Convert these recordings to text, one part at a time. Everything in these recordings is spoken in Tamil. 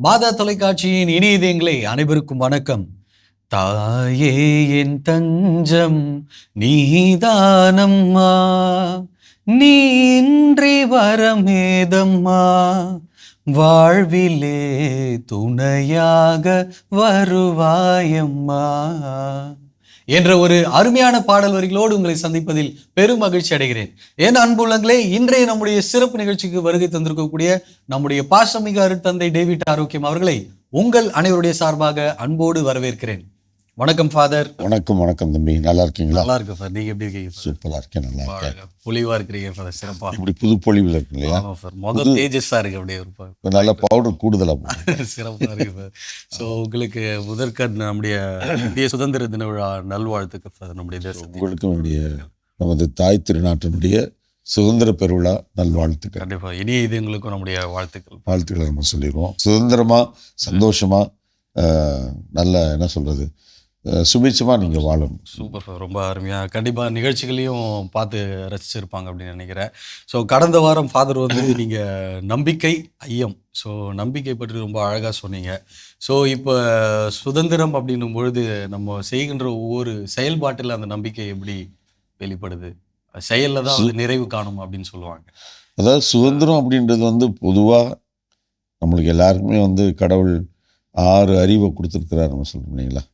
மாதா தொலைக்காட்சியின் இனியதயங்களே அனைவருக்கும் வணக்கம். தாயே என் தஞ்சம் நீதானம்மா, நீ இன்றி வரமேதம்மா, வாழ்விலே துணையாக வருவாயம்மா என்ற ஒரு அருமையான பாடல் வரிகளோடு உங்களை சந்திப்பதில் பெரும் மகிழ்ச்சி அடைகிறேன். என் அன்புள்ளங்களே, இன்றைய நம்முடைய சிறப்பு நிகழ்ச்சிக்கு வருகை தந்திருக்கக்கூடிய நம்முடைய பாசமிகு அருட்தந்தை டேவிட் ஆரோக்கியம் அவர்களை உங்கள் அனைவருடைய சார்பாக அன்போடு வரவேற்கிறேன். வணக்கம் ஃபாதர். வணக்கம். வணக்கம் தம்பி, நல்லா இருக்கீங்களா? நல்லா இருக்கு சார். நீங்க எப்படி இருக்கீங்க? சூப்பரா இருக்கேன், நல்லா இருக்கேன். பொலிவா இருக்கிறீங்க ஃபாதர். சிறப்பா இப்படி புது பொலிவில் இருக்கு இல்லையா? முதல் தேஜஸா இருக்கு அப்படியே இருப்பாங்க. நல்ல பவுடர் கூடுதலா சிறப்பா இருக்கு சார். ஸோ உங்களுக்கு முதற்கண் நம்முடைய இந்திய சுதந்திர தின விழா நல்வாழ்த்துக்கள் சார். நம்முடைய தேசம் உங்களுக்கும் என்னுடைய நமது தாய் திருநாட்டினுடைய சுதந்திர பெருவிழா நல்வாழ்த்துக்கள். கண்டிப்பா இனிய இதயங்களுக்கும் நம்முடைய வாழ்த்துக்களை நம்ம சொல்லிடுவோம். சுதந்திரமா சந்தோஷமா நல்ல என்ன சொல்றது சுபிட்சமா நீங்க வாழணும். சூப்பர் சார், ரொம்ப அருமையா. கண்டிப்பா நிகழ்ச்சிகளையும் பார்த்து ரசிச்சிருப்பாங்க அப்படின்னு நினைக்கிறேன். ஸோ கடந்த வாரம் ஃபாதர் நீங்க நம்பிக்கை ஐயம், ஸோ நம்பிக்கை பற்றி ரொம்ப அழகா சொன்னீங்க. ஸோ இப்போ சுதந்திரம் அப்படின்னும் பொழுது நம்ம செய்கின்ற ஒவ்வொரு செயல்பாட்டில் அந்த நம்பிக்கை எப்படி வெளிப்படுது? செயல்ல தான் வந்து நிறைவு காணும் அப்படின்னு சொல்லுவாங்க. அதாவது சுதந்திரம் அப்படின்றது பொதுவாக நம்மளுக்கு எல்லாருக்குமே கடவுள் 6 அறிவை கொடுத்துருக்கிறார். நம்ம சொல்றோம் இல்லைங்களா?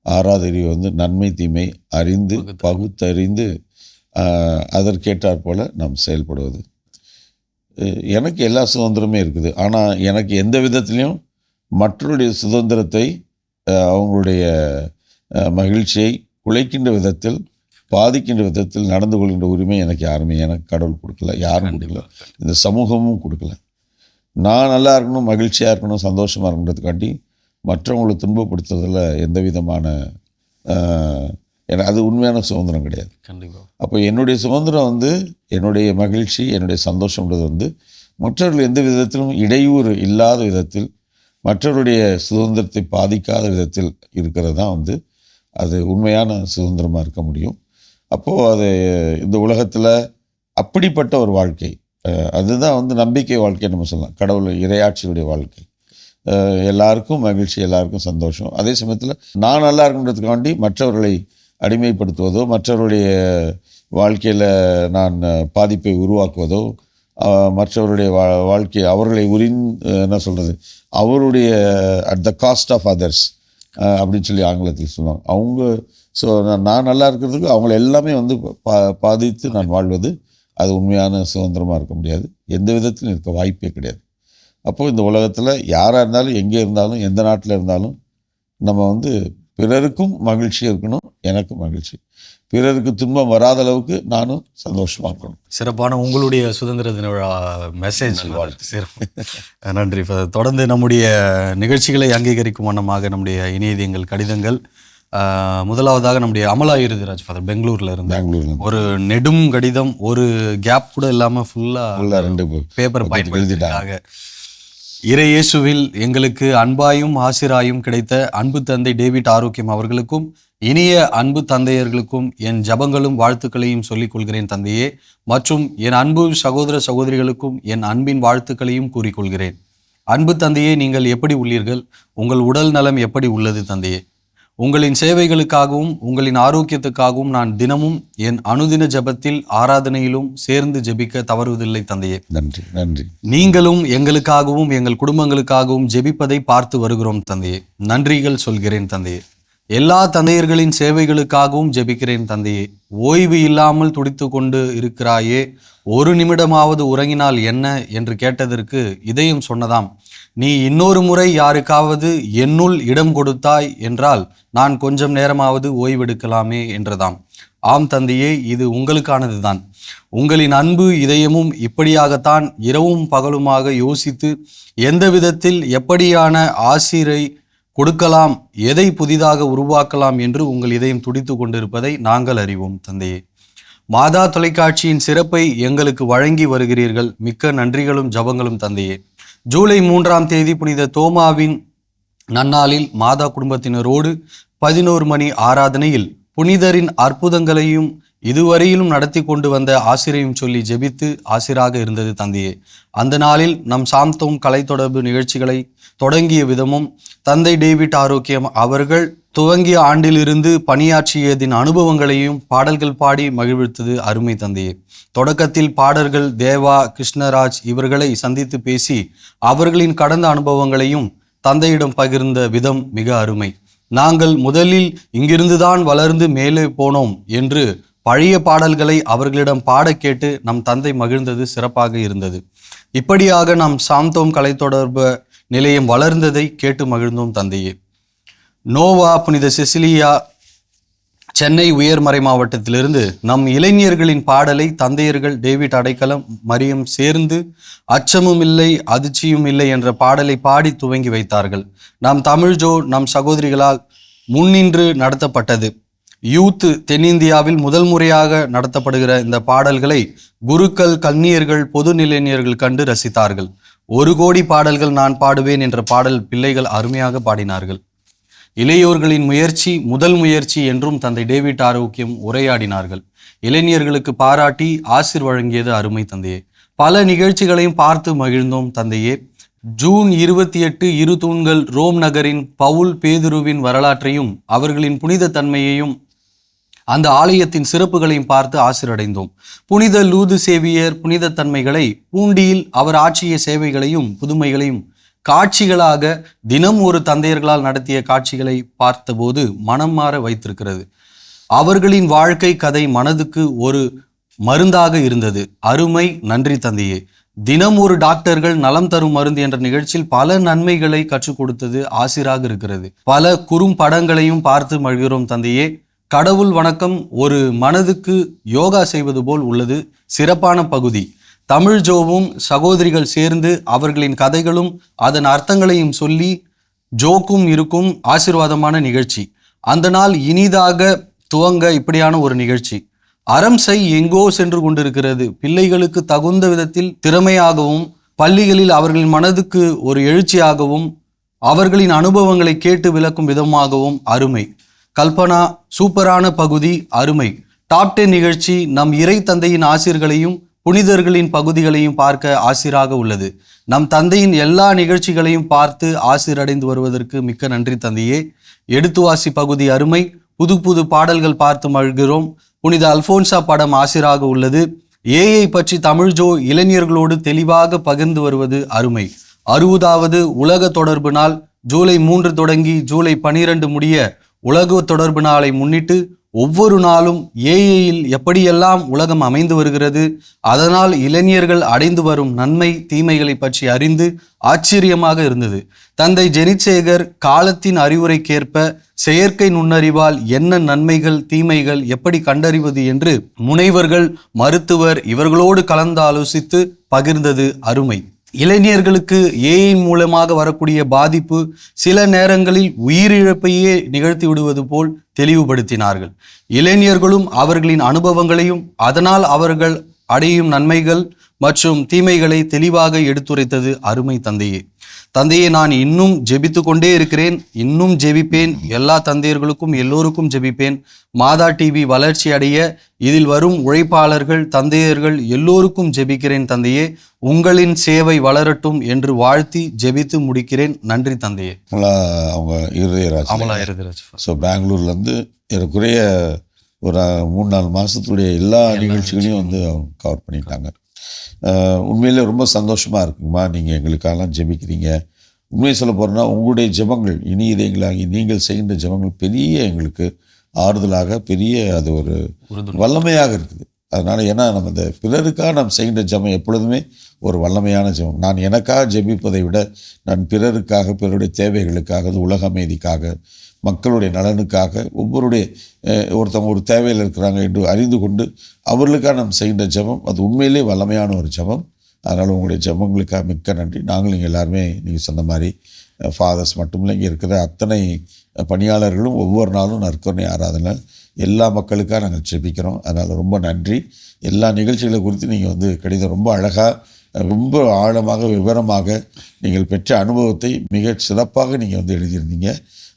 6வது அறிவு நன்மை தீமை அறிந்து பகுத்தறிந்து அதற்கேற்றாற் போல நாம் செயல்படுவது. எனக்கு எல்லா சுதந்திரமே இருக்குது. ஆனால் எனக்கு எந்த விதத்திலையும் மற்றவருடைய சுதந்திரத்தை அவங்களுடைய மகிழ்ச்சியை குலைக்கின்ற விதத்தில் பாதிக்கின்ற விதத்தில் நடந்து கொள்கின்ற உரிமை எனக்கு கடவுள் கொடுக்கல, யாரும் கொடுக்கல, இந்த சமூகமும் கொடுக்கல. நான் நல்லா இருக்கணும், மகிழ்ச்சியாக இருக்கணும், சந்தோஷமாக இருக்கணுன்றதுக்காண்டி மற்றவங்களை துன்பப்படுத்துறதுல எந்த விதமான அது உண்மையான சுதந்திரம் கிடையாது. கண்டிப்பாக. அப்போ என்னுடைய சுதந்திரம் என்னுடைய மகிழ்ச்சி, என்னுடைய சந்தோஷம்ன்றது மற்றவர்கள் எந்த விதத்திலும் இடையூறு இல்லாத விதத்தில், மற்றவருடைய சுதந்திரத்தை பாதிக்காத விதத்தில் இருக்கிறது தான் அது உண்மையான சுதந்திரமாக இருக்க முடியும். அப்போது அது இந்த உலகத்தில் அப்படிப்பட்ட ஒரு வாழ்க்கை, அதுதான் நம்பிக்கை வாழ்க்கை நம்ம சொல்லலாம். கடவுள் இறையாட்சியுடைய வாழ்க்கை, எல்லாருக்கும் மகிழ்ச்சி, எல்லாருக்கும் சந்தோஷம். அதே சமயத்தில் நான் நல்லா இருக்குன்றதுக்காண்டி மற்றவர்களை அடிமைப்படுத்துவதோ, மற்றவருடைய வாழ்க்கையில் நான் பாதிப்பை உருவாக்குவதோ, மற்றவருடைய வாழ்க்கையை அவர்களை என்ன சொல்கிறது, அவருடைய at the cost of others அப்படின்னு சொல்லி ஆங்கிலத்தில் சொல்லுவாங்க. ஸோ நான் நல்லா இருக்கிறதுக்கு அவங்கள எல்லாமே பாதித்து நான் வாழ்வது அது உண்மையான சுதந்திரமாக இருக்க முடியாது. எந்த விதத்திலும் இருக்க வாய்ப்பே கிடையாது. அப்போது இந்த உலகத்தில் யாராக இருந்தாலும், எங்கே இருந்தாலும், எந்த நாட்டில் இருந்தாலும் நம்ம பிறருக்கும் மகிழ்ச்சி இருக்கணும், எனக்கும் மகிழ்ச்சி, பிறருக்கு துன்பம் வராத அளவுக்கு நானும் சந்தோஷமாக இருக்கணும். சிறப்பான உங்களுடைய சுதந்திர தின விழா மெசேஜ் வாழ்த்து. சிறப்பு, நன்றி. தொடர்ந்து நம்முடைய நிகழ்ச்சிகளை அங்கீகரிக்கும் வண்ணமாக நம்முடைய இணையதயங்கள் கடிதங்கள். முதலாவதாக நம்முடைய அமலா இருதிராஜ் ஃபாதர் பெங்களூர்ல ஒரு நெடும் கடிதம், ஒரு கேப் கூட இல்லாமல் ஃபுல்லாக 2 பேப்பர் எழுதிட்டாங்க. இறையேசுவில் எங்களுக்கு அன்பாயும் ஆசிராயும் கிடைத்த அன்பு தந்தை டேவிட் ஆரோக்கியம் அவர்களுக்கும் இனிய அன்பு தந்தையர்களுக்கும் என் ஜபங்களும் வாழ்த்துக்களையும் சொல்லிக் கொள்கிறேன் தந்தையே. மற்றும் என் அன்பு சகோதர சகோதரிகளுக்கும் என் அன்பின் வாழ்த்துக்களையும் கூறிக்கொள்கிறேன். அன்பு தந்தையே, நீங்கள் எப்படி உள்ளீர்கள்? உங்கள் உடல் நலம் எப்படி உள்ளது தந்தையே? உங்களின் சேவைகளுக்காகவும் உங்களின் ஆரோக்கியத்துக்காகவும் நான் தினமும் என் அனுதின ஜபத்தில் ஆராதனையிலும் சேர்ந்து ஜெபிக்க தவறுவதில்லை தந்தையே. நன்றி நன்றி. நீங்களும் எங்களுக்காகவும் எங்கள் குடும்பங்களுக்காகவும் ஜெபிப்பதை பார்த்து வருகிறோம் தந்தையே. நன்றிகள் சொல்கிறேன் தந்தையே. எல்லா தந்தையர்களின் சேவைகளுக்காகவும் ஜெபிக்கிறேன் தந்தையே. ஓய்வு இல்லாமல் துடித்து கொண்டு இருக்கிறாயே, ஒரு நிமிடமாவது உறங்கினால் என்ன என்று கேட்டதற்கு இதயம் சொன்னதாம், நீ இன்னொரு முறை யாருக்காவது என்னுள் இடம் கொடுத்தாய் என்றால் நான் கொஞ்சம் நேரமாவது ஓய்வெடுக்கலாமே என்றதாம். ஆம் தந்தையே, இது உங்களுக்கானது தான். உங்களின் அன்பு இதயமும் இப்படியாகத்தான் இரவும் பகலுமாக யோசித்து எந்த விதத்தில் எப்படியான ஆசிரை கொடுக்கலாம், எதை புதிதாக உருவாக்கலாம் என்று உங்கள் இதயம் துடித்து கொண்டிருப்பதை நாங்கள் அறிவோம் தந்தையே. மாதா தொலைக்காட்சியின் சிறப்பை எங்களுக்கு வழங்கி வருகிறீர்கள். மிக்க நன்றிகளும் ஜபங்களும் தந்தையே. ஜூலை 3ஆம் தேதி புனித தோமாவின் நன்னாளில் மாதா குடும்பத்தினரோடு 11 மணி ஆராதனையில் புனிதரின் அற்புதங்களையும் இதுவரையிலும் நடத்தி கொண்டு வந்த ஆசிரியம் சொல்லி ஜெபித்து ஆசிராக இருந்தது தந்தையே. அந்த நாளில் நம் சாந்தோம் கலை தொடர்பு நிகழ்ச்சிகளை தொடங்கிய விதமும் தந்தை டேவிட் ஆரோக்கியம் அவர்கள் துவங்கிய ஆண்டிலிருந்து பணியாற்றியதின் அனுபவங்களையும் பாடல்கள் பாடி மகிழ்வித்தது அருமை தந்தையே. தொடக்கத்தில் பாடல்கள் தேவா, கிருஷ்ணராஜ் இவர்களை சந்தித்து பேசி அவர்களின் கடந்த அனுபவங்களையும் தந்தையிடம் பகிர்ந்த விதம் மிக அருமை. நாங்கள் முதலில் இங்கிருந்துதான் வளர்ந்து மேலே போனோம் என்று பழைய பாடல்களை அவர்களிடம் பாட கேட்டு நம் தந்தை மகிழ்ந்தது சிறப்பாக இருந்தது. இப்படியாக நாம் சாந்தோம் கலை தொடர்பு நிலையம் வளர்ந்ததை கேட்டு மகிழ்ந்தோம் தந்தையே. நோவா, புனித செசிலியா, சென்னை உயர்மறை மாவட்டத்திலிருந்து நம் இளைஞர்களின் பாடலை தந்தையர்கள் டேவிட் அடைக்கலம், மரியம் சேர்ந்து அச்சமும் இல்லை அதிர்ச்சியும் இல்லை என்ற பாடலை பாடி துவங்கி வைத்தார்கள். நம் தமிழ்ஜோ நம் சகோதரிகளால் முன்னின்று நடத்தப்பட்டது. யூத் தென்னிந்தியாவில் முதல் முறையாக நடத்தப்படுகிற இந்த பாடல்களை குருக்கள், கன்னியர்கள், பொது நிலைஞர்கள் கண்டு ரசித்தார்கள். 1 கோடி பாடல்கள் நான் பாடுவேன் என்ற பாடல் பிள்ளைகள் அருமையாக பாடினார்கள். இளையோர்களின் முயற்சி முதல் முயற்சி என்றும் தந்தை டேவிட் ஆரோக்கியம் உரையாடினார்கள். இளைஞர்களுக்கு பாராட்டி ஆசிர் வழங்கியது அருமை தந்தையே. பல நிகழ்ச்சிகளையும் பார்த்து மகிழ்ந்தோம் தந்தையே. ஜூன் 28 இரு தூண்கள் ரோம் நகரின் பவுல் பேதுருவின் வரலாற்றையும் அவர்களின் புனித தன்மையையும் அந்த ஆலயத்தின் சிறப்புகளையும் பார்த்து ஆசிரடைந்தோம். புனித லூது சேவியர் புனித தன்மைகளை, பூண்டியில் அவர் ஆற்றிய சேவைகளையும் புதுமைகளையும் காட்சிகளாக தினம் ஒரு தந்தையர்களால் நடத்திய காட்சிகளை பார்த்தபோது மனம் மாற வைத்திருக்கிறது. அவர்களின் வாழ்க்கை கதை மனதுக்கு ஒரு மருந்தாக இருந்தது. அருமை, நன்றி தந்தையே. தினம் ஒரு டாக்டர்கள் நலம் தரும் மருந்து என்ற நிகழ்ச்சியில் பல நன்மைகளை கற்றுக் கொடுத்தது ஆசிராக இருக்கிறது. பல குறும்படங்களையும் பார்த்து மகிழ்கிறோம் தந்தையே. கடவுள் வணக்கம் ஒரு மனதுக்கு யோகா செய்வது போல் உள்ளது. சிறப்பான பகுதி. தமிழ் ஜோவும் சகோதரிகள் சேர்ந்து அவர்களின் கதைகளும் அதன் அர்த்தங்களையும் சொல்லி ஜோக்கும் இருக்கும் ஆசீர்வாதமான நிகழ்ச்சி. அந்த நாள் இனிதாக துவங்க இப்படியான ஒரு நிகழ்ச்சி. அறம் செய் எங்கோ சென்று கொண்டிருக்கிறது. பிள்ளைகளுக்கு தகுந்த விதத்தில் திறமையாகவும், பள்ளிகளில் அவர்களின் மனதுக்கு ஒரு எழுச்சியாகவும், அவர்களின் அனுபவங்களை கேட்டு விளக்கும் விதமாகவும் அருமை. கல்பனா, சூப்பரான பகுதி, அருமை. டாப் 10 நிகழ்ச்சி நம் இறை தந்தையின் ஆசிர்களையும் புனிதர்களின் பகுதிகளையும் பார்க்க ஆசிராக உள்ளது. நம் தந்தையின் எல்லா நிகழ்ச்சிகளையும் பார்த்து ஆசிரடைந்து வருவதற்கு மிக்க நன்றி தந்தையே. எடுத்துவாசி பகுதி அருமை. புது புது பாடல்கள் பார்த்து மகிழ்கிறோம். புனித அல்போன்சா படம் ஆசிராக உள்ளது. ஏஐ பற்றி தமிழ்ஜோ இளைஞர்களோடு தெளிவாக பகிர்ந்து வருவது அருமை. 60வது உலக தொடர்பு நாள் ஜூலை 3 தொடங்கி ஜூலை 12 முடிய உலக தொடர்பு நாளை முன்னிட்டு ஒவ்வொரு நாளும் ஏஐயில் எப்படியெல்லாம் உலகம் அமைந்து வருகிறது, அதனால் இளைஞர்கள் அடைந்து வரும் நன்மை தீமைகளை பற்றி அறிந்து ஆச்சரியமாக இருந்தது. தந்தை ஜெனிசேகர் காலத்தின் அறிவுரைக்கேற்ப செயற்கை நுண்ணறிவால் என்ன நன்மைகள் தீமைகள் எப்படி கண்டறிவது என்று முனைவர்கள், மருத்துவர் இவர்களோடு கலந்து ஆலோசித்து பகிர்ந்தது அருமை. இளைஞர்களுக்கு ஏஐ மூலமாக வரக்கூடிய பாதிப்பு சில நேரங்களில் உயிரிழப்பையே நிகழ்த்தி விடுவது போல் தெளிவுபடுத்தினார்கள். இளைஞர்களும் அவர்களின் அனுபவங்களையும் அதனால் அவர்கள் அடையும் நன்மைகள் மற்றும் தீமைகளை தெளிவாக எடுத்துரைத்தது அருமை தந்தையே. தந்தையே, நான் இன்னும் ஜெபித்து கொண்டே இருக்கிறேன், இன்னும் ஜெபிப்பேன். எல்லா தந்தையர்களுக்கும் எல்லோருக்கும் ஜெபிப்பேன். மாதா டிவி வளர்ச்சி அடைய இதில் வரும் உழைப்பாளர்கள், தந்தையர்கள் எல்லோருக்கும் ஜெபிக்கிறேன் தந்தையே. உங்களின் சேவை வளரட்டும் என்று வாழ்த்தி ஜெபித்து முடிக்கிறேன். நன்றி தந்தையே. அவங்க இருதயராஜ், அமலா இருதயராஜ். ஸோ பெங்களூர்லேருந்து எனக்குரிய ஒரு 3-4 மாதத்துடைய எல்லா நிகழ்ச்சிகளையும் வந்து அவங்க கவர் பண்ணிட்டாங்க. உண்மையிலே ரொம்ப சந்தோஷமாக இருக்குங்கம்மா. நீங்கள் எங்களுக்கெல்லாம் ஜெபிக்கிறீங்க. உண்மையை சொல்ல போகிறோன்னா உங்களுடைய ஜெபங்கள், இனி இதயங்களாகி நீங்கள் செய்கின்ற ஜெபங்கள் பெரிய எங்களுக்கு ஆறுதலாக, பெரிய அது ஒரு வல்லமையாக இருக்குது. அதனால் ஏன்னா நம்ம இந்த பிறருக்காக நாம் செய்கின்ற ஜெபம் எப்பொழுதுமே ஒரு வல்லமையான ஜெபம். நான் எனக்காக ஜெபிப்பதை விட நான் பிறருக்காக, பிறருடைய தேவைகளுக்காக, அது உலக அமைதிக்காக, மக்களுடைய நலனுக்காக, ஒருத்தவங்க ஒரு தேவையில் இருக்கிறாங்க என்று அறிந்து கொண்டு அவர்களுக்காக நாம் செய்கின்ற ஜெபம் அது உண்மையிலே வல்லமையான ஒரு ஜெபம். அதனால் உங்களுடைய ஜெபங்களுக்காக மிக்க நன்றி. நாங்களும் இங்கே எல்லாருமே நீங்கள் சொன்ன மாதிரி ஃபாதர்ஸ் மட்டுமில்லை, இங்கே இருக்கிற அத்தனை பணியாளர்களும் ஒவ்வொரு நாளும் நற்கருணை ஆராதனை எல்லா மக்களுக்காக நாங்கள் ஜெபிக்கிறோம். அதனால் ரொம்ப நன்றி. எல்லா நிகழ்ச்சிகளை குறித்து நீங்கள் வந்து கடிதம் ரொம்ப அழகாக ரொம்ப ஆழமாக விவரமாக நீங்கள் பெற்ற அனுபவத்தை மிக சிறப்பாக நீங்கள் வந்து எழுதியிருந்தீங்க.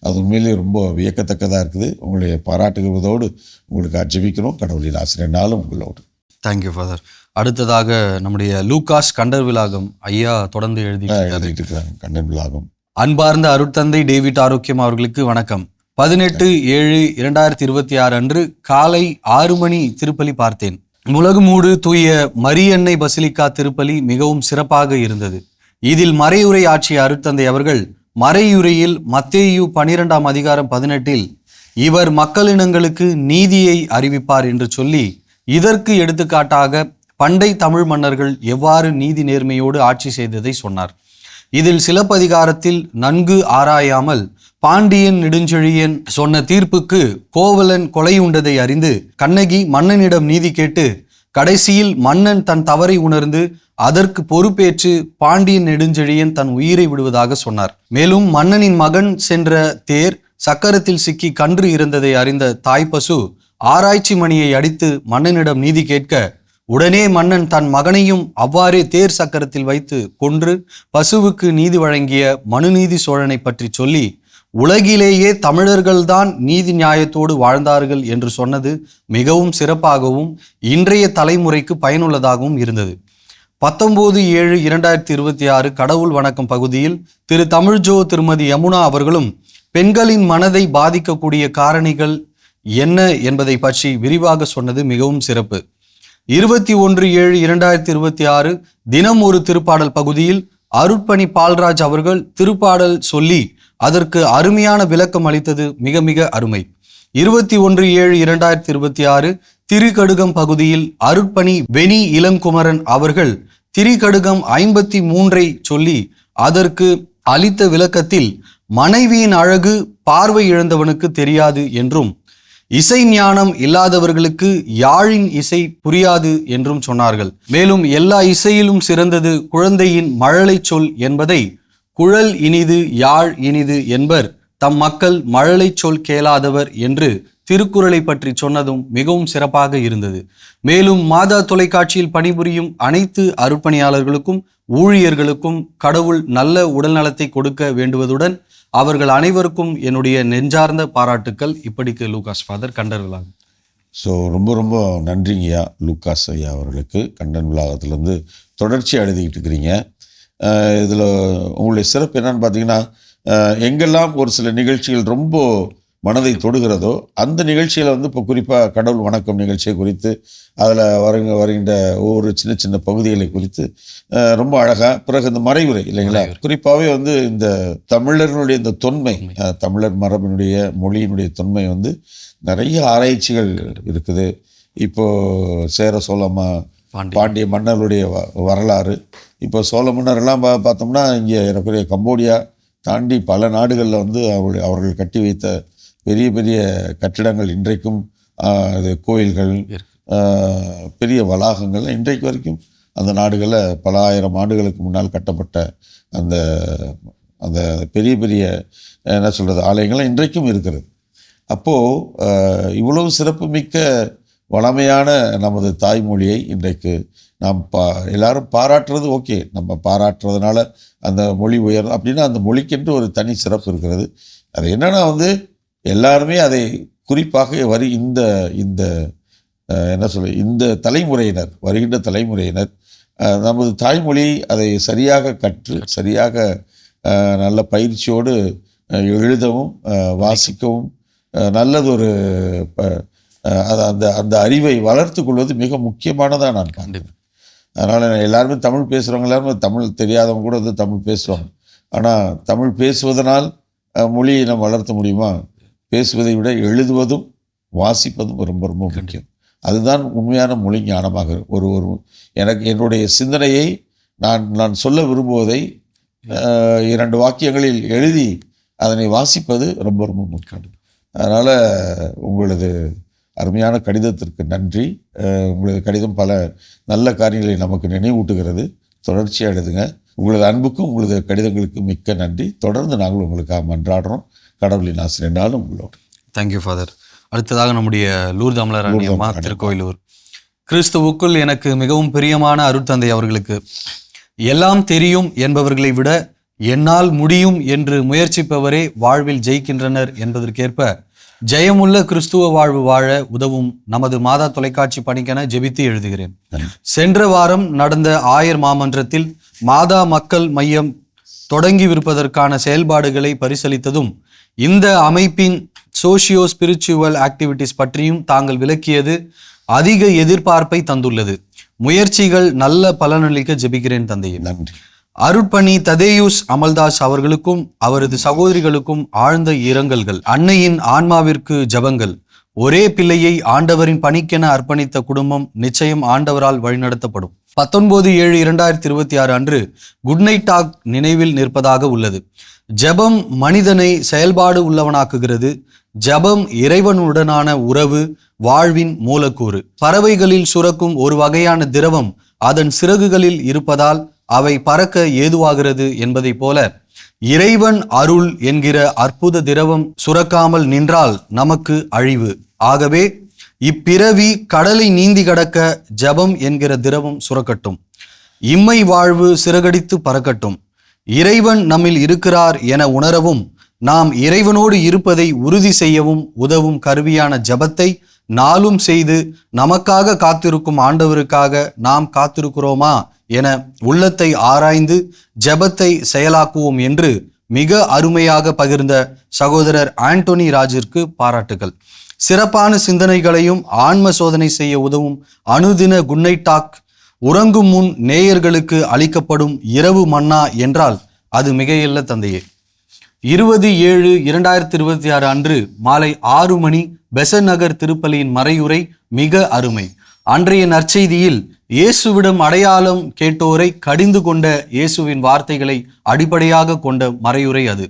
அது உண்மையிலேயே ரொம்ப வியக்கத்தக்கதாக இருக்குது. உங்களுடைய பாராட்டுகிறதோடு உங்களுக்கு ஜெபிக்கிறோம். கடவுளின் ஆசிரியர் நாளும் உங்களோடு. Thank you father. அடுத்ததாக நம்முடைய லூகாஸ் கண்டர்விலாகம் ஐயா தொடர்ந்து எழுதிட்டு இருக்கிறாங்க. கண்டர்விலாகம். அன்பார்ந்த அருட்தந்தை டேவிட் ஆரோக்கியம் அவர்களுக்கு வணக்கம். 18/7/2026 அன்று காலை 6 மணி திருப்பலி பார்த்தேன். முலகுமூடு தூய மரியன்னை பசிலிக்கா திருப்பலி மிகவும் சிறப்பாக இருந்தது. இதில் மறையுரை ஆற்றிய அருட்தந்தை அவர்கள் மறையுரையில் மத்தேயு 12ஆம் அதிகாரம் 18 இவர் மக்களினங்களுக்கு நீதியை அறிவிப்பார் என்று சொல்லி, இதற்கு எடுத்துக்காட்டாக பண்டை தமிழ் மன்னர்கள் எவ்வாறு நீதி நேர்மையோடு ஆட்சி செய்ததை சொன்னார். இதில் சிலப்பதிகாரத்தில் நன்கு ஆராயாமல் பாண்டியன் நெடுஞ்செழியன் சொன்ன தீர்ப்புக்கு கோவலன் கொலையுண்டதை அறிந்து கண்ணகி மன்னனிடம் நீதி கேட்டு கடைசியில் மன்னன் தன் தவறை உணர்ந்து அதற்கு பொறுப்பேற்று பாண்டியன் நெடுஞ்செழியன் தன் உயிரை விடுவதாக சொன்னார். மேலும் மன்னனின் மகன் சென்ற தேர் சக்கரத்தில் சிக்கி கன்று இருந்ததை அறிந்த தாய்ப்பசு ஆராய்ச்சி மணியை அடித்து மன்னனிடம் நீதி கேட்க, உடனே மன்னன் தன் மகனையும் அவ்வாறே தேர் சக்கரத்தில் வைத்து கொன்று பசுவுக்கு நீதி வழங்கிய மனுநீதி சோழனை பற்றி சொல்லி, உலகிலேயே தமிழர்கள்தான் நீதி நியாயத்தோடு வாழ்ந்தார்கள் என்று சொன்னது மிகவும் சிறப்பாகவும் இன்றைய தலைமுறைக்கு பயனுள்ளதாகவும் இருந்தது. 19/7/2026 கடவுள் வணக்கம் பகுதியில் திரு தமிழ்ஜோ திருமதி யமுனா அவர்களும் பெண்களின் மனதை பாதிக்கக்கூடிய காரணிகள் என்ன என்பதை பற்றி விரிவாக சொன்னது மிகவும் சிறப்பு. 21/7/2026 தினம் ஒரு திருப்பாடல் பகுதியில் அருட்பணி பால்ராஜ் அவர்கள் திருப்பாடல் சொல்லி அதற்கு அருமையான விளக்கம் அளித்தது மிக மிக அருமை. 21/7/2026 திரிகடுகம் பகுதியில் அருட்பணி வெனி இளங்குமரன் அவர்கள் திரிகடுகம் 53 சொல்லி அதற்கு அளித்த விளக்கத்தில் மனைவியின் அழகு பார்வை இழந்தவனுக்கு தெரியாது என்றும், இசை ஞானம் இல்லாதவர்களுக்கு யாழின் இசை புரியாது என்றும் சொன்னார்கள். மேலும் எல்லா இசையிலும் சிறந்தது குழந்தையின் மழலை சொல் என்பதை குழல் இனிது யாழ் இனிது என்பர் தம் மக்கள் மழலை சொல் கேளாதவர் என்று திருக்குறளை பற்றி சொன்னதும் மிகவும் சிறப்பாக இருந்தது. மேலும் மாதா தொலைக்காட்சியில் பணிபுரியும் அனைத்து அருட்பணியாளர்களுக்கும் ஊழியர்களுக்கும் கடவுள் நல்ல உடல்நலத்தை கொடுக்க வேண்டுவதுடன் அவர்கள் அனைவருக்கும் என்னுடைய நெஞ்சார்ந்த பாராட்டுக்கள். இப்படிக்கு லூகாஸ் ஃபாதர் கண்டர்விலாகம். ஸோ ரொம்ப ரொம்ப நன்றிங்கய்யா லூகாஸ் ஐயா அவர்களுக்கு. கண்டன் விலாகத்துலேருந்து தொடர்ச்சியாக எழுதிக்கிட்டு இருக்கிறீங்க. இதில் உங்களுடைய சிறப்பு என்னன்னு பார்த்தீங்கன்னா, எங்கெல்லாம் ஒரு சில நிகழ்ச்சிகள் ரொம்ப மனதை தொடுகிறதோ அந்த நிகழ்ச்சியில் வந்து இப்போ குறிப்பாக கடவுள் வணக்கம் நிகழ்ச்சியை குறித்து அதில் வருகின்ற ஒவ்வொரு சின்ன சின்ன பகுதிகளை குறித்து ரொம்ப அழகாக, பிறகு இந்த மறைவுரை இல்லைங்களா, குறிப்பாகவே வந்து இந்த தமிழர்களுடைய இந்த தொன்மை, தமிழர் மரபினுடைய மொழியினுடைய தொன்மை வந்து நிறைய ஆராய்ச்சிகள் இருக்குது. இப்போது சேர சோழ பாண்டிய மன்னர்களுடைய வரலாறு, இப்போ சோழ மன்னரெல்லாம் பார்த்தோம்னா இங்கே எனக்குரிய கம்போடியா தாண்டி பல நாடுகளில் வந்து அவர்கள் கட்டி வைத்த பெரிய பெரிய கட்டிடங்கள் இன்றைக்கும் அது கோயில்கள் பெரிய வளாகங்கள் இன்றைக்கு வரைக்கும் அந்த நாடுகளில் பல ஆயிரம் ஆண்டுகளுக்கு முன்னால் கட்டப்பட்ட அந்த அந்த பெரிய பெரிய என்ன சொல்கிறது ஆலயங்கள்லாம் இன்றைக்கும் இருக்கிறது. அப்போது இவ்வளவு சிறப்புமிக்க வளமையான நமது தாய்மொழியை இன்றைக்கு நாம் எல்லாரும் பாராட்டுறது ஓகே, நம்ம பாராட்டுறதுனால அந்த மொழி உயரும் அப்படின்னா அந்த மொழிக்கென்று ஒரு தனி சிறப்பு இருக்கிறது. அது என்னென்னா வந்து எல்லாருமே அதை குறிப்பாக இந்த இந்த என்ன சொல்ல இந்த தலைமுறையினர், வருகின்ற தலைமுறையினர் நமது தாய்மொழி அதை சரியாக கற்று சரியாக நல்ல பயிற்சியோடு எழுதவும் வாசிக்கவும் நல்லதொரு அந்த அந்த அறிவை வளர்த்து கொள்வது மிக முக்கியமானதாக நான் பார்க்கிறேன். அதனால் எல்லாருமே தமிழ் பேசுகிறவங்க எல்லாருமே தமிழ் தெரியாதவங்க கூட வந்து தமிழ் பேசுவாங்க. ஆனால் தமிழ் பேசுவதனால் மொழியை நம்ம வளர்த்த முடியுமா? பேசுவதை விட எழுதுவதும் வாசிப்பதும் ரொம்ப ரொம்ப முக்கியம். அதுதான் உண்மையான மொழி ஞானமாக. ஒரு என்னுடைய சிந்தனையை நான் சொல்ல விரும்புவதை 2 வாக்கியங்களில் எழுதி அதனை வாசிப்பது ரொம்ப ரொம்ப முக்கியம். அதனால் உங்களது அருமையான கடிதத்திற்கு நன்றி. உங்களது கடிதம் பல நல்ல காரியங்களை நமக்கு நினைவூட்டுகிறது. தொடர்ச்சியாக எழுதுங்க. உங்களது அன்புக்கும் உங்களது கடிதங்களுக்கு மிக்க நன்றி. தொடர்ந்து நாங்கள் உங்களுக்காக மன்றாடுறோம். கடவுளின் ஆசிரியர் நாளும் உங்களோடு. Thank you father. அடுத்ததாக நம்முடைய லூர்து அமலராணி அம்மா திருக்கோயிலூர். கிறிஸ்துவுக்குள் எனக்கு மிகவும் பிரியமான அருட்தந்தை அவர்களுக்கு எல்லாம் தெரியும் என்பவர்களை விட என்னால் முடியும் என்று முயற்சிப்பவரே வாழ்வில் ஜெயிக்கின்றனர் என்பதற்கேற்ப ஜெயமுள்ள கிறிஸ்துவ வாழ்வு வாழ உதவும் நமது மாதா தொலைக்காட்சி பணிக்கென ஜெபித்து எழுதுகிறேன். சென்ற வாரம் நடந்த ஆயர் மாமன்றத்தில் மாதா மக்கள் மையம் தொடங்கிவிருப்பதற்கான செயல்பாடுகளை பரிசீலித்ததும் இந்த அமைப்பின் சோஷியோ ஸ்பிரிச்சுவல் ஆக்டிவிட்டிஸ் பற்றியும் தாங்கள் விளக்கியது அதிக எதிர்பார்ப்பை தந்துள்ளது. முயற்சிகள் நல்ல பலனளிக்க ஜெபிக்கிறேன் தந்தையே. நன்றி. அருட்பணி ததேயுஸ் அமல்தாஸ் அவர்களுக்கும் அவரது சகோதரிகளுக்கும் ஆழ்ந்த இரங்கல்கள். அன்னையின் ஆன்மாவிற்கு ஜபங்கள். ஒரே பிள்ளையை ஆண்டவரின் பணிக்கென அர்ப்பணித்த குடும்பம் நிச்சயம் ஆண்டவரால் வழிநடத்தப்படும். 19/7/2026 அன்று குட் நைட் டாக் நினைவில் நிற்பதாக உள்ளது. ஜபம் மனிதனை செயல்பாடு உள்ளவனாக்குகிறது. ஜபம் இறைவனுடனான உறவு வாழ்வின் மூலக்கூறு. பறவைகளில் சுரக்கும் ஒரு வகையான திரவம் அதன் சிறகுகளில் இருப்பதால் அவை பறக்க ஏதுவாகிறது என்பதை போல இறைவன் அருள் என்கிற அற்புத திரவம் சுரக்காமல் நின்றால் நமக்கு அழிவு. ஆகவே இப்பிறவி கடலை நீந்தி கடக்க ஜபம் என்கிற திரவம் சுரக்கட்டும். இம்மை வாழ்வு சிறகடித்து பறக்கட்டும். இறைவன் நம்மில் இருக்கிறார் என உணரவும் நாம் இறைவனோடு இருப்பதை உறுதி செய்யவும் உதவும் கருவியான ஜபத்தை நாளும் செய்து நமக்காக காத்திருக்கும் ஆண்டவருக்காக நாம் காத்திருக்கிறோமா என உள்ளத்தை ஆராய்ந்து ஜபத்தை செயலாக்குவோம் என்று மிக அருமையாக பகிர்ந்த சகோதரர் ஆண்டோனி ராஜிற்கு பாராட்டுகள். சிறப்பான சிந்தனைகளையும் ஆன்ம சோதனை செய்ய உதவும் அனுதின குட் நைட் டாக் உறங்கும் முன் நேயர்களுக்கு அளிக்கப்படும் இரவு மன்னா என்றால் அது மிகையல்ல தந்தையே. 20/7/2026 அன்று மாலை 6 மணி பெசன் நகர் திருப்பலியின் மறையுரை மிக அருமை. அன்றைய நற்செய்தியில் இயேசுவிடம் அடையாளம் கேட்டோரை கடிந்து கொண்ட இயேசுவின் வார்த்தைகளை அடிப்படையாக கொண்ட மறையுரை அது.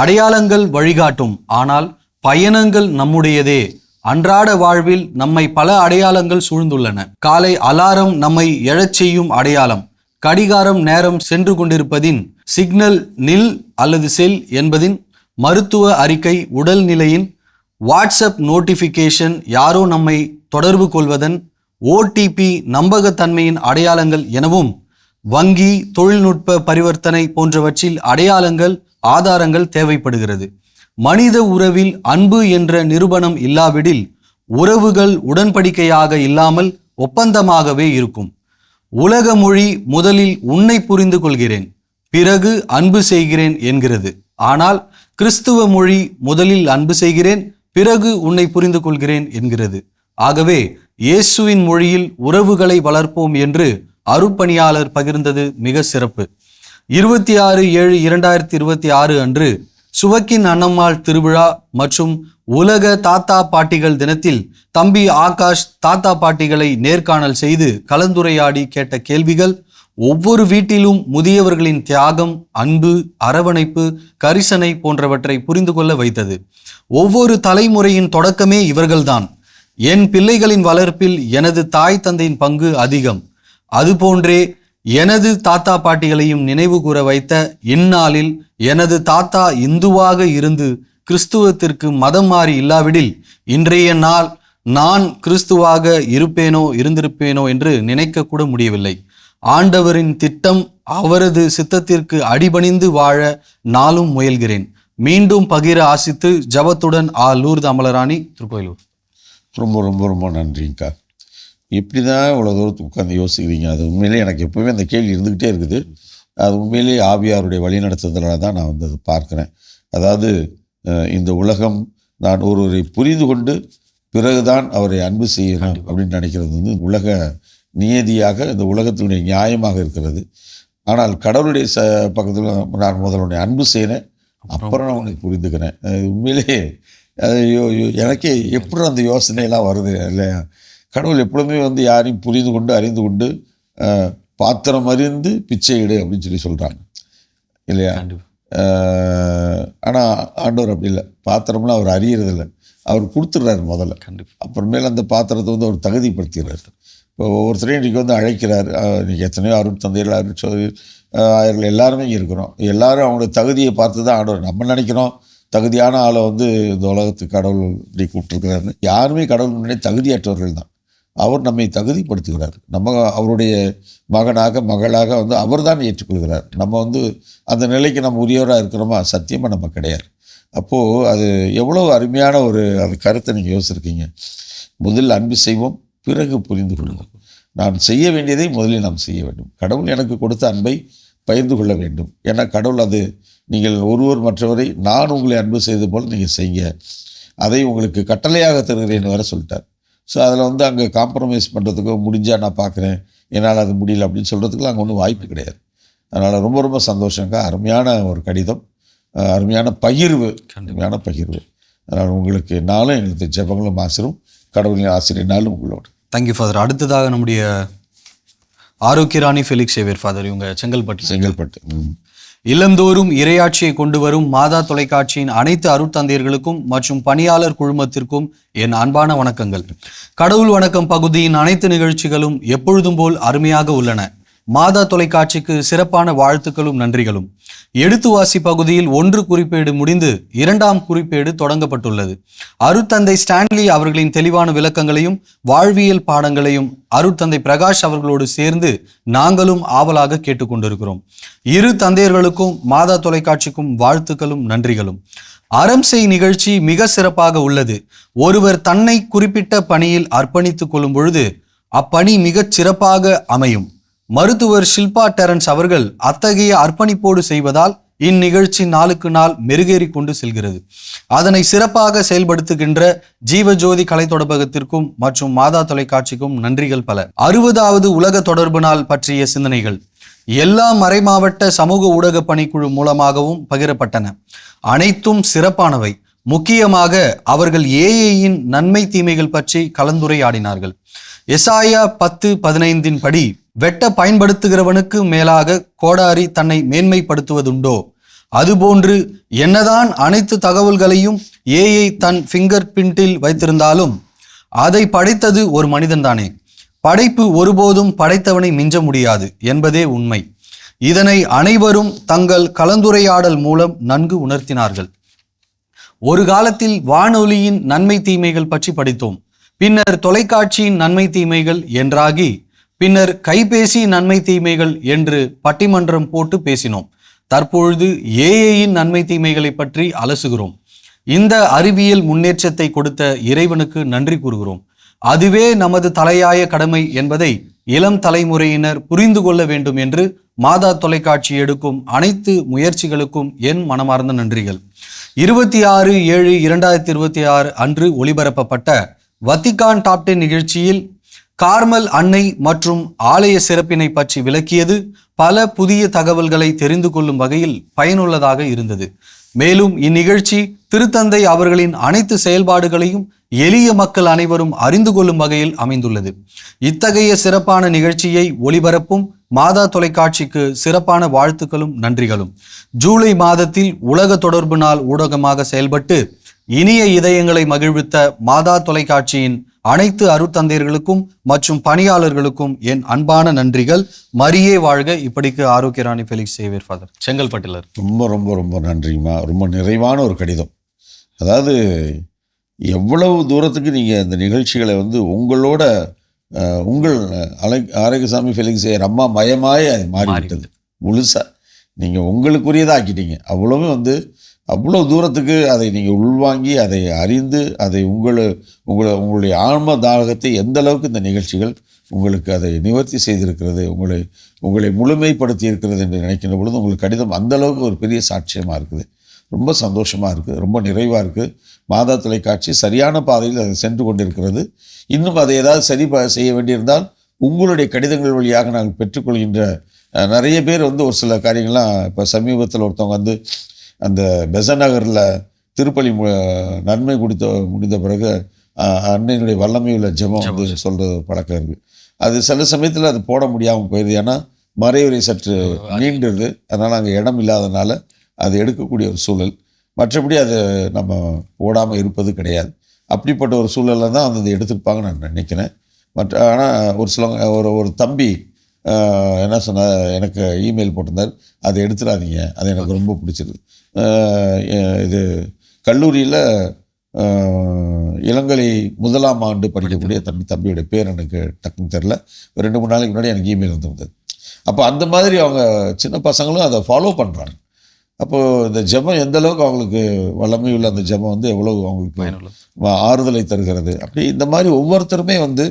அடையாளங்கள் வழிகாட்டும், ஆனால் பயணங்கள் நம்முடையதே. அன்றாட வாழ்வில் நம்மை பல அடையாளங்கள் சூழ்ந்துள்ளன. காலை அலாரம் நம்மை எழச் செய்யும் அடையாளம், கடிகாரம் நேரம் சென்று கொண்டிருப்பதின் சிக்னல், நில் அல்லது செல் என்பதின் மருத்துவ அறிக்கை, உடல்நிலையின் வாட்ஸ்அப் நோட்டிஃபிகேஷன், யாரோ நம்மை தொடர்பு கொள்வதன் ஓடிபி, நம்பகத்தன்மையின் அடையாளங்கள் எனவும் வங்கி, தொழில்நுட்ப பரிவர்த்தனை போன்றவற்றில் அடையாளங்கள், ஆதாரங்கள் தேவைப்படுகிறது. மனித உறவில் அன்பு என்ற நிரூபணம் இல்லாவிடில் உறவுகள் உடன்படிக்கையாக இல்லாமல் ஒப்பந்தமாகவே இருக்கும். உலக மொழி முதலில் உன்னை புரிந்து கொள்கிறேன், பிறகு அன்பு செய்கிறேன் என்கிறது. ஆனால் கிறிஸ்துவ மொழி முதலில் அன்பு செய்கிறேன், பிறகு உன்னை புரிந்து கொள்கிறேன் என்கிறது. ஆகவே இயேசுவின் மொழியில் உறவுகளை வளர்ப்போம் என்று அருட்பணியாளர் பகிர்ந்தது மிக சிறப்பு. 26/7/2026 அன்று சுவக்கின் அன்னம்மாள் திருவிழா மற்றும் உலக தாத்தா பாட்டிகள் தினத்தில் தம்பி ஆகாஷ் தாத்தா பாட்டிகளை நேர்காணல் செய்து கலந்துரையாடி கேட்ட கேள்விகள் ஒவ்வொரு வீட்டிலும் முதியவர்களின் தியாகம், அன்பு, அரவணைப்பு, கரிசனை போன்றவற்றை புரிந்து கொள்ள வைத்தது. ஒவ்வொரு தலைமுறையின் தொடக்கமே இவர்கள்தான். என் பிள்ளைகளின் வளர்ப்பில் எனது தாய் தந்தையின் பங்கு அதிகம். அதுபோன்றே எனது தாத்தா பாட்டிகளையும் நினைவு கூற வைத்த இந்நாளில் எனது தாத்தா இந்துவாக இருந்து கிறிஸ்துவத்திற்கு மதம் மாறி இல்லாவிடில் இன்றைய நாள் நான் கிறிஸ்துவாக இருந்திருப்பேனோ என்று நினைக்க கூட முடியவில்லை. ஆண்டவரின் திட்டம், அவரது சித்தத்திற்கு அடிபணிந்து வாழ நாளும் முயல்கிறேன். மீண்டும் பகிர ஆசித்து ஜபத்துடன் லூர்து அமலராணி, திருக்கோயிலூர். ரொம்ப ரொம்ப ரொம்ப நன்றிங்கக்கா. எப்படி தான் இவ்வளோ தூரத்துக்கு உட்காந்து யோசிக்கிறீங்க? அது உண்மையிலே எனக்கு எப்போவுமே அந்த கேள்வி இருந்துக்கிட்டே இருக்குது. அது உண்மையிலே ஆவியாருடைய வழிநடத்துதலாக தான் நான் வந்து அதை பார்க்குறேன். அதாவது இந்த உலகம் நான் ஒருவரை புரிந்து கொண்டு பிறகுதான் அவரை அன்பு செய்யணும் அப்படின்னு நினைக்கிறது வந்து உலக நியதியாக, இந்த உலகத்தினுடைய நியாயமாக இருக்கிறது. ஆனால் கடவுளுடைய பக்கத்தில் நான் முதலுடைய அன்பு செய்கிறேன், அப்புறம் நான் உனக்கு புரிந்துக்கிறேன். உண்மையிலே எனக்கே எப்படி அந்த யோசனையெல்லாம் வருது இல்லையா? கடவுள் எப்பொழுதுமே வந்து யாரையும் புரிந்து கொண்டு அறிந்து கொண்டு பாத்திரம் அறிந்து பிச்சை இடு அப்படின்னு சொல்கிறாங்க இல்லையா? ஆனால் ஆண்டவர் அப்படி இல்லை. பாத்திரம்லாம் அவர் அறியறதில்லை, அவர் கொடுத்துட்றாரு முதல்ல. அப்புறமேல அந்த பாத்திரத்தை வந்து அவர் தகுதிப்படுத்திடுறாரு. இப்போ ஒவ்வொருத்தரையும் இன்றைக்கி வந்து அழைக்கிறார். இன்றைக்கி எத்தனையோ அருட்தந்தையர்கள், அருட்சோதரிகள் எல்லாருமே இங்கே இருக்கிறோம். எல்லோரும் அவங்களோட தகுதியை பார்த்து தான் ஆண்டவர். நம்ம நினைக்கிறோம் தகுதியான ஆளை வந்து இந்த உலகத்துக்கு கடவுள் இப்படி கூப்பிட்டுருக்கிறாருன்னு. யாருமே கடவுள் முன்னாடி தகுதியற்றவர்கள் தான். அவர் நம்மை தகுதிப்படுத்துகிறார். நம்ம அவருடைய மகனாக மகளாக வந்து அவர் தான் ஏற்றுக்கொள்கிறார். நம்ம வந்து அந்த நிலைக்கு நம்ம உரியவராக இருக்கிறோமா? சத்தியமாக நம்ம கிடையாது. அப்போது அது எவ்வளோ அருமையான ஒரு அந்த கருத்தை நீங்கள் யோசிச்சிருக்கீங்க. முதலில் அன்பு செய்வோம், பிறகு புரிந்து கொள்வோம். நான் செய்ய வேண்டியதை முதலில் நாம் செய்ய வேண்டும். கடவுள் எனக்கு கொடுத்த அன்பை பகிர்ந்து கொள்ள வேண்டும். ஏன்னா கடவுள் அது நீங்கள் ஒருவர் மற்றவரை நான் உங்களை அன்பு செய்தது போல் நீங்கள் செய்ய, அதை உங்களுக்கு கட்டளையாக தருகிறேன்னு வேற சொல்லிட்டார். ஸோ அதில் வந்து அங்கே காம்ப்ரமைஸ் பண்ணுறதுக்கோ முடிஞ்சால் நான் பார்க்குறேன் என்னால் அது முடியல அப்படின்னு சொல்கிறதுக்குலாம் அங்கே ஒன்றும் வாய்ப்பு கிடையாது. அதனால் ரொம்ப ரொம்ப சந்தோஷங்க. அருமையான ஒரு கடிதம், அருமையான பகிர்வு. அதனால் உங்களுக்கு நாளும் எங்களுக்கு ஜெபங்களும் ஆசிரும் கடவுளின் ஆசிரியனாலும் உங்களோடு. Thank you father. அடுத்ததாக நம்முடைய ஆரோக்கியராணி ஃபெலிக்ஸ் சேவியர் ஃபாதர், இவங்க செங்கல்பட்டு. இல்லந்தோறும் இறையாட்சியை கொண்டு வரும் மாதா தொலைக்காட்சியின் அனைத்து அருட்தந்தையர்களுக்கும் மற்றும் பணியாளர் குழுமத்திற்கும் என் அன்பான வணக்கங்கள். கடவுள் வணக்கம் பகுதியின் அனைத்து நிகழ்ச்சிகளும் எப்பொழுதும் போல் அருமையாக உள்ளன. மாதா தொலைக்காட்சிக்கு சிறப்பான வாழ்த்துக்களும் நன்றிகளும். எடுத்துவாசி பகுதியில் 1 குறிப்பேடு முடிந்து 2ஆம் குறிப்பேடு தொடங்கப்பட்டுள்ளது. அருட்தந்தை ஸ்டான்லி அவர்களின் தெளிவான விளக்கங்களையும் வாழ்வியல் பாடங்களையும் அருட்தந்தை பிரகாஷ் அவர்களோடு சேர்ந்து நாங்களும் ஆவலாக கேட்டுக்கொண்டிருக்கிறோம். இரு தந்தையர்களுக்கும் மாதா தொலைக்காட்சிக்கும் வாழ்த்துக்களும் நன்றிகளும். அறம் செய் நிகழ்ச்சி மிக சிறப்பாக உள்ளது. ஒருவர் தன்னை குறிப்பிட்ட பணியில் அர்ப்பணித்துக் கொள்ளும் பொழுது அப்பணி மிகச் சிறப்பாக அமையும். மருத்துவர் ஷில்பா டெரன்ஸ் அவர்கள் அத்தகைய அர்ப்பணிப்போடு செய்வதால் இந்நிகழ்ச்சி நாளுக்கு நாள் மெருகேறி கொண்டு செல்கிறது. அதனை சிறப்பாக செயல்படுத்துகின்ற ஜீவஜோதி கலை தொடர்பகத்திற்கும் மற்றும் மாதா தொலைக்காட்சிக்கும் நன்றிகள் பல. 60வது உலக தொடர்பு நாள் பற்றிய சிந்தனைகள் எல்லா மறைமாவட்ட சமூக ஊடக பணிக்குழு மூலமாகவும் பகிரப்பட்டன. அனைத்தும் சிறப்பானவை. முக்கியமாக அவர்கள் ஏஐயின் நன்மை தீமைகள் பற்றி கலந்துரையாடினார்கள். எசாயா 10:15 படி வெட்ட பயன்படுத்துகிறவனுக்கு மேலாக கோடாரி தன்னை மேன்மைப்படுத்துவதுண்டோ? அதுபோன்று என்னதான் அனைத்து தகவல்களையும் ஏஐ தன் ஃபிங்கர் பிரிண்டில் வைத்திருந்தாலும் அதை படைத்தது ஒரு மனிதன்தானே. படைப்பு ஒருபோதும் படைத்தவனை மிஞ்ச முடியாது என்பதே உண்மை. இதனை அனைவரும் தங்கள் கலந்துரையாடல் மூலம் நன்கு உணர்த்தினார்கள். ஒரு காலத்தில் வானொலியின் நன்மை தீமைகள் பற்றி படித்தோம். பின்னர் தொலைக்காட்சியின் நன்மை தீமைகள் என்றாகி பின்னர் கைபேசி நன்மை தீமைகள் என்று பட்டிமன்றம் போட்டு பேசினோம். தற்பொழுது ஏஐயின் நன்மை தீமைகளை பற்றி அலசுகிறோம். இந்த அறிவியல் முன்னேற்றத்தை கொடுத்த இறைவனுக்கு நன்றி கூறுகிறோம். அதுவே நமது தலையாய கடமை என்பதை இளம் தலைமுறையினர் புரிந்து கொள்ள வேண்டும் என்று மாதா தொலைக்காட்சி எடுக்கும் அனைத்து முயற்சிகளுக்கும் என் மனமார்ந்த நன்றிகள். 26/7/2026 அன்று ஒளிபரப்பப்பட்ட வத்திக்கான் டாப் 10 நிகழ்ச்சியில் கார்மல் அன்னை மற்றும் ஆலய சிறப்பினை பற்றி விளக்கியது பல புதிய தகவல்களை தெரிந்து கொள்ளும் வகையில் பயனுள்ளதாக இருந்தது. மேலும் இந்நிகழ்ச்சி திருத்தந்தை அவர்களின் அனைத்து செயல்பாடுகளையும் எளிய மக்கள் அனைவரும் அறிந்து கொள்ளும் வகையில் அமைந்துள்ளது. இத்தகைய சிறப்பான நிகழ்ச்சியை ஒளிபரப்பும் மாதா தொலைக்காட்சிக்கு சிறப்பான வாழ்த்துக்களும் நன்றிகளும். ஜூலை மாதத்தில் உலக தொடர்பு நாள் ஊடகமாக செயல்பட்டு இனிய இதயங்களை மகிழ்வித்த மாதா தொலைக்காட்சியின் அனைத்து அருட்தந்தையர்களுக்கும் மற்றும் பணியாளர்களுக்கும் என் அன்பான நன்றிகள். மரியே வாழ்க. இப்படிக்கு ஆரோக்கியராணி ஃபெலிக்ஸ் சேவியர் ஃபாதர், செங்கல்பட்டில். ரொம்ப ரொம்ப ரொம்ப நன்றிம்மா. ரொம்ப நிறைவான ஒரு கடிதம். அதாவது எவ்வளவு தூரத்துக்கு நீங்கள் இந்த நிகழ்ச்சிகளை வந்து உங்களோட உங்கள் ஆரோக்கியசாமி ஃபெலிக்ஸ் சேவியர் அம்மா மயமாய் மாறிவிட்டது. முழுசாக நீங்கள் உங்களுக்குரியதாக ஆக்கிட்டீங்க. அவ்வளவுமே வந்து அவ்வளோ தூரத்துக்கு அதை நீங்கள் உள்வாங்கி அதை அறிந்து அதை உங்களுடைய ஆன்ம தாகத்தை எந்த அளவுக்கு இந்த நிகழ்ச்சிகள் உங்களுக்கு அதை நிவர்த்தி செய்திருக்கிறது, உங்களை முழுமைப்படுத்தி இருக்கிறது என்று நினைக்கின்ற பொழுது உங்களுக்கு கடிதம் அந்த அளவுக்கு ஒரு பெரிய சாட்சியமாக இருக்குது. ரொம்ப சந்தோஷமாக இருக்குது, ரொம்ப நிறைவாக இருக்குது. மாதா தொலைக்காட்சி சரியான பாதையில் அதை சென்று கொண்டிருக்கிறது. இன்னும் அதை ஏதாவது சரி செய்ய வேண்டியிருந்தால் உங்களுடைய கடிதங்கள் வழியாக நாங்கள் பெற்றுக்கொள்கின்ற நிறைய பேர் வந்து ஒரு சில காரியங்கள்லாம் இப்போ சமீபத்தில் ஒருத்தவங்க வந்து அந்த பெசநகரில் திருப்பலி நன்மை முடிந்த பிறகு அன்னையினுடைய வல்லமையுள்ள ஜெபம் வந்து சொல்கிற பழக்கம் இருக்குது. அது சில சமயத்தில் அது போட முடியாமல் போயிடுது. ஏன்னா மறைவுரை சற்று நீண்டுருது. அதனால் அங்கே இடம் இல்லாதனால அது எடுக்கக்கூடிய ஒரு சூழல். மற்றபடி அது நம்ம போடாமல் இருப்பது கிடையாது. அப்படிப்பட்ட ஒரு சூழலில் தான் வந்து எடுத்துருப்பாங்கன்னு நான் நினைக்கிறேன். ஆனால் ஒரு தம்பி என்ன சொன்னார், எனக்கு இமெயில் போட்டிருந்தார், அதை எடுத்துடாதீங்க, அது எனக்கு ரொம்ப பிடிச்சிருக்கு. இது கல்லூரியில் இளங்கலை 1ஆம் ஆண்டு படிக்கக்கூடிய தம்பியோடைய பேர் எனக்கு டக்குன்னு தெரில. 2-3 நாளைக்கு முன்னாடி எனக்கு இமெயில் வந்திருந்தது. அப்போ அந்த மாதிரி அவங்க சின்ன பசங்களும் அதை ஃபாலோ பண்ணுறாங்க. அப்போது இந்த ஜெபம் எந்த அளவுக்கு அவங்களுக்கு வல்லமை உள்ள அந்த ஜெபம் வந்து எவ்வளோ அவங்களுக்கு ஆறுதலை தருகிறது. அப்படி இந்த மாதிரி ஒவ்வொருத்தருமே வந்து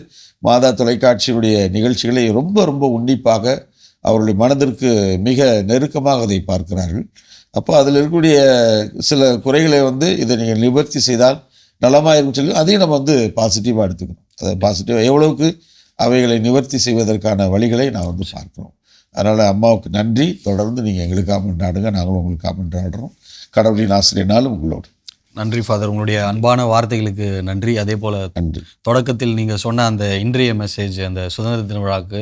மாதா தொலைக்காட்சியுடைய நிகழ்ச்சிகளை ரொம்ப ரொம்ப உன்னிப்பாக அவருடைய மனதிற்கு மிக நெருக்கமாக அதை பார்க்கிறார்கள். அப்போ அதில் இருக்கக்கூடிய சில குறைகளை வந்து இதை நீங்கள் நிவர்த்தி செய்தால் நலமாயிருக்கும் சொல்லி அதையும் நம்ம வந்து பாசிட்டிவாக எடுத்துக்கணும். அதை பாசிட்டிவாக எவ்வளவுக்கு அவைகளை நிவர்த்தி செய்வதற்கான வழிகளை நான் வந்து பார்க்கிறோம். அதனால் அம்மாவுக்கு நன்றி. தொடர்ந்து நீங்கள் எங்களுக்காக கொண்டாடுங்க, நாங்களும் உங்களுக்காக கொண்டாடுறோம். கடவுளின் ஆசிரியனாலும் உங்களோடு. நன்றி ஃபாதர், உங்களுடைய அன்பான வார்த்தைகளுக்கு நன்றி. அதே போல் நன்றி. தொடக்கத்தில் நீங்கள் சொன்ன அந்த இன்றைய மெசேஜ், அந்த சுதந்திர தின விழாவுக்கு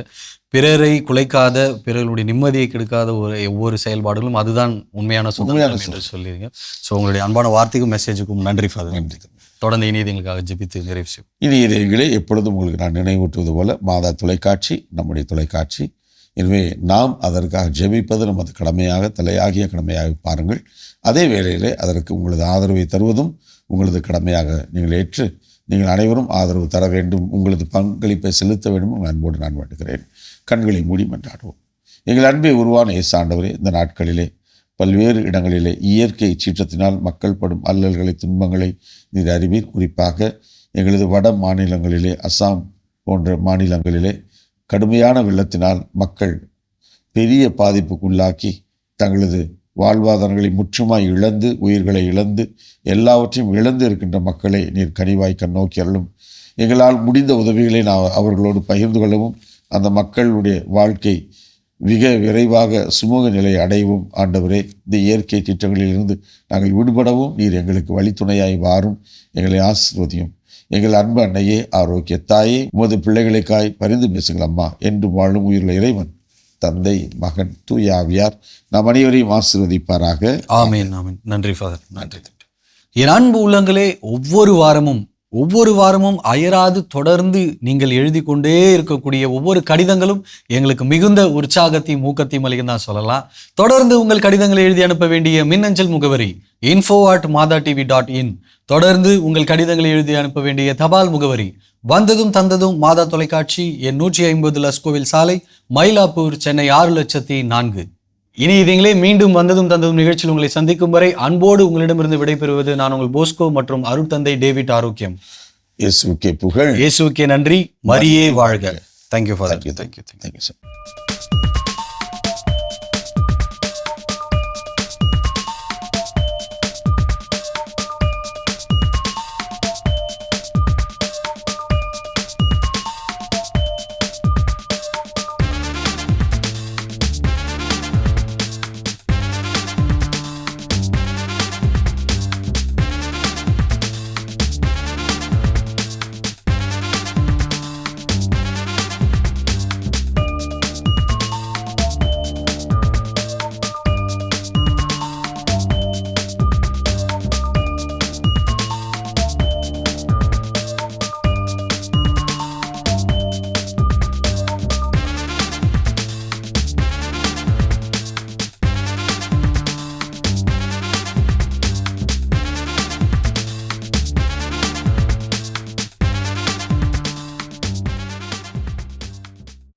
பிறரை குலைக்காத, பிறர்களுடைய நிம்மதியை கெடுக்காத ஒவ்வொரு செயல்பாடுகளும் அதுதான் உண்மையான சுதந்திரம் என்று சொல்லியிருங்க. ஸோ உங்களுடைய அன்பான வார்த்தைக்கும் மெசேஜுக்கும் நன்றி ஃபாதர். நன்றி. தொடர்ந்து இனியதைகளுக்காக ஜெபித்து நிறைவு செய்யும். இனியதைகளே, எப்பொழுதும் உங்களுக்கு நான் நினைவூட்டுவது போல மாதா தொலைக்காட்சி நம்முடைய தொலைக்காட்சி. எனவே நாம் அதற்காக ஜெபிப்பது நமது கடமையாக, தலையாகிய கடமையாக பாருங்கள். அதே வேளையிலே அதற்கு உங்களது ஆதரவை தருவதும் உங்களது கடமையாக நீங்கள் ஏற்று நீங்கள் அனைவரும் ஆதரவு தர வேண்டும், உங்களது பங்களிப்பை செலுத்த வேண்டும். உங்கள் அன்போடு நான் வேண்டுகிறேன். கண்களை மூடி மன்றாடுவோம். எங்கள் அன்பை உருவான இயேசு ஆண்டவரே, இந்த நாட்களிலே பல்வேறு இடங்களிலே இயற்கை சீற்றத்தினால் மக்கள் படும் அல்லல்களை, துன்பங்களை நீர் அறிவீர். குறிப்பாக எங்களது வட மாநிலங்களிலே, அஸ்ஸாம் போன்ற மாநிலங்களிலே கடுமையான வெள்ளத்தினால் மக்கள் பெரிய பாதிப்புக்குள்ளாக்கி தங்களது வாழ்வாதாரங்களை முற்றுமாய் இழந்து, உயிர்களை இழந்து, எல்லாவற்றையும் இழந்து இருக்கின்ற மக்களை நீர் கனிவாய் கண்ணோக்கி அருளும். எங்களால் முடிந்த உதவிகளை நான் அவர்களோடு பகிர்ந்து கொள்ளவும், அந்த மக்களுடைய வாழ்க்கை மிக விரைவாக சுமூக நிலையை அடையவும் ஆண்டவரே, இந்த இயற்கை திட்டங்களிலிருந்து நாங்கள் விடுபடவும் நீர் எங்களுக்கு வழித்துணையாய் வாரும். எங்களை ஆசீர்வதியும். எங்கள் அன்பு அன்னையே, ஆரோக்கிய தாயே, உமது பிள்ளைகளுக்காய் பரிந்து பேசுங்கள் அம்மா. என்று வாழும் உயிருள்ள இறைவன், தந்தை, மகன், தூய ஆவியார் நாம் அனைவரையும் ஆசீர்வதிப்பாராக. ஆமீன், ஆமீன். நன்றி ஃபாதர், நன்றி. என் அன்பு உள்ளங்களே, ஒவ்வொரு வாரமும் அயராது தொடர்ந்து நீங்கள் எழுதி கொண்டே இருக்கக்கூடிய ஒவ்வொரு கடிதங்களும் எங்களுக்கு மிகுந்த உற்சாகத்தையும் ஊக்கத்தையும் அளிக்கும் தான் சொல்லலாம். தொடர்ந்து உங்கள் கடிதங்களை எழுதி அனுப்ப வேண்டிய மின்னஞ்சல் முகவரி info@madatv.in. தொடர்ந்து உங்கள் கடிதங்களை எழுதி அனுப்ப வேண்டிய தபால் முகவரி வந்ததும் தந்ததும் மாதா தொலைக்காட்சி, எண் 150 லஸ்கோவில் சாலை, மயிலாப்பூர், சென்னை 6004. இனி இதங்களே மீண்டும் வந்ததும் தந்ததும் நிகழ்ச்சியில் உங்களை சந்திக்கும் வரை அன்போடு உங்களிடமிருந்து விடைபெறுவது நான் உங்கள் போஸ்கோ மற்றும் அருட்தந்தை டேவிட் ஆரோக்கியம். இயேசுவுக்கே புகழ், இயேசுவுக்கே நன்றி, மரியே வாழ்க. Thank you father. Thank you sir.